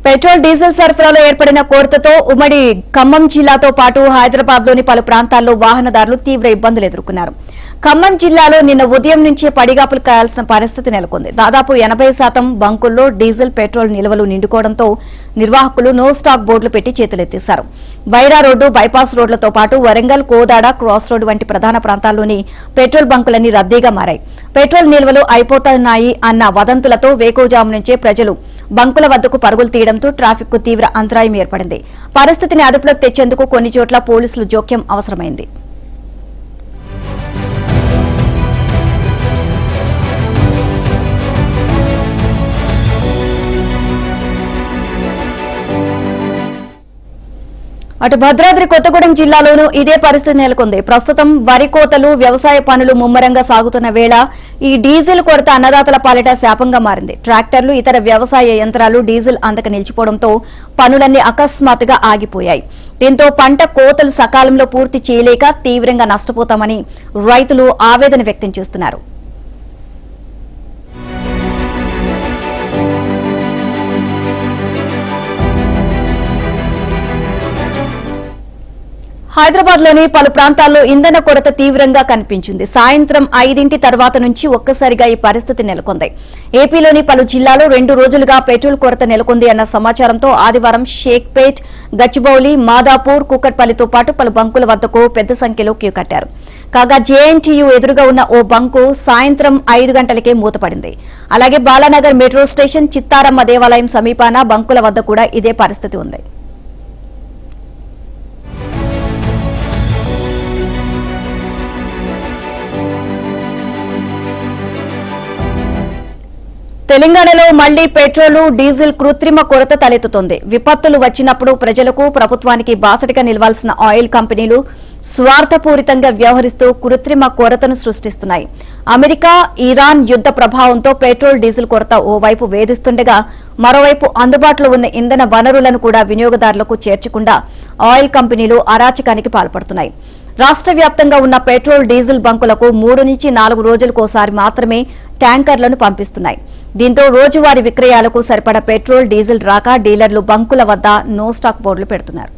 Petrol diesel సరఫరాలో ఏర్పడిన కొరతతో ఉమ్మడి ఖమ్మం జిల్లాతో పాటు హైదరాబాద్లోని పలు ప్రాంతాల్లో వాహనదారులు తీవ్ర ఇబ్బందులు ఎదుర్కొన్నారు. ఖమ్మం జిల్లాలో నిన్న ఉదయం నుంచే పడిగాపులు కాయాల్సిన పరిస్థితి నెలకొంది. దాదాపు 80% బంకుల్లో డీజిల్, పెట్రోల్ నిల్వలు నిండుకోవడంతో నిర్వాహకులు నో స్టాక్ బోర్డులు పెట్టి చేతులెత్తేశారు. వైరా రోడ్డు, బైపాస్ రోడ్లతో పాటు వరంగల్, కోదాడ, క్రాస్ రోడ్డు వంటి ప్రధాన ప్రాంతాల్లోని పెట్రోల్ బంకులన్నీ రద్దీగా మారాయి. పెట్రోల్ నిల్వలు అయిపోతున్నాయి అన్న వదంతులతో వేకువజాము నుంచే ప్రజలు బంకుల వద్దకు పరుగులు తీయడంతో ట్రాఫిక్ కు తీవ్ర అంతరాయం ఏర్పడింది. పరిస్థితిని అదుపులోకి తెచ్చేందుకు కొన్ని చోట్ల పోలీసులు జోక్యం అవసరమైంది. అటు భద్రాద్రి కొత్తగూడెం జిల్లాలోనూ ఇదే పరిస్థితి నెలకొంది. ప్రస్తుతం వరి కోతలు, వ్యవసాయ పనులు ముమ్మరంగా సాగుతున్న వేళ ఈ డీజిల్ కొరత అన్నదాతల పాలిట శాపంగా మారింది. ట్రాక్టర్లు, ఇతర వ్యవసాయ యంత్రాలు డీజిల్ అందక నిలిచిపోవడంతో పనులన్నీ అకస్మాత్తుగా ఆగిపోయాయి. దీంతో పంట కోతలు సకాలంలో పూర్తి చేయలేక తీవ్రంగా నష్టపోతామని రైతులు ఆవేదన వ్యక్తం చేస్తున్నారు. హైదరాబాద్లోని పలు ప్రాంతాల్లో ఇంధన కొరత తీవ్రంగా కనిపించింది. సాయంత్రం 5 తర్వాత నుంచి ఒక్కసారిగా ఈ పరిస్థితి నెలకొంది. ఏపీలోని పలు జిల్లాలో 2 రోజులుగా పెట్రోల్ కొరత నెలకొంది అన్న సమాచారంతో ఆదివారం షేక్పేట్, గచ్చిబౌలి, మాదాపూర్, కూకట్పల్లితో పాటు పలు బంకుల వద్దకు పెద్ద సంఖ్యలో క్యూ కట్టారు. కాగా జేఎన్టీయూ ఎదురుగా ఉన్న ఓ బంకు సాయంత్రం 5 గంటలకే మూతపడింది. అలాగే బాలానగర్ మెట్రో స్టేషన్, చిత్తారమ్మ దేవాలయం సమీపాన బంకుల వద్ద కూడా ఇదే పరిస్థితి ఉంది. తెలంగాణలో మళ్లీ పెట్రోల్, డీజిల్ కృత్రిమ కొరత తలెత్తుతోంది. విపత్తులు వచ్చినప్పుడు ప్రజలకు, ప్రభుత్వానికి బాసటగా నిలవాల్సిన ఆయిల్ కంపెనీలు స్వార్థపూరితంగా వ్యవహరిస్తూ కృత్రిమ కొరతను సృష్టిస్తున్నాయి. అమెరికా, ఇరాన్ యుద్ద ప్రభావంతో పెట్రోల్, డీజిల్ కొరత ఓవైపు వేధిస్తుండగా మరోవైపు అందుబాటులో ఉన్న ఇంధన వనరులను కూడా వినియోగదారులకు చేర్చకుండా ఆయిల్ కంపెనీలు అరాచకానికి పాల్పడుతున్నాయి. రాష్ట్ర వ్యాప్తంగా ఉన్న పెట్రోల్, డీజిల్ బంకులకు 3 నుంచి 4 రోజులకోసారి మాత్రమే ట్యాంకర్లను పంపిస్తున్నాయి. దీంతో రోజువారీ విక్రయాలకు సరిపడా పెట్రోల్, డీజిల్ రాక డీలర్లు బంకుల వద్ద నో స్టాక్ బోర్డులు పెడుతున్నారు.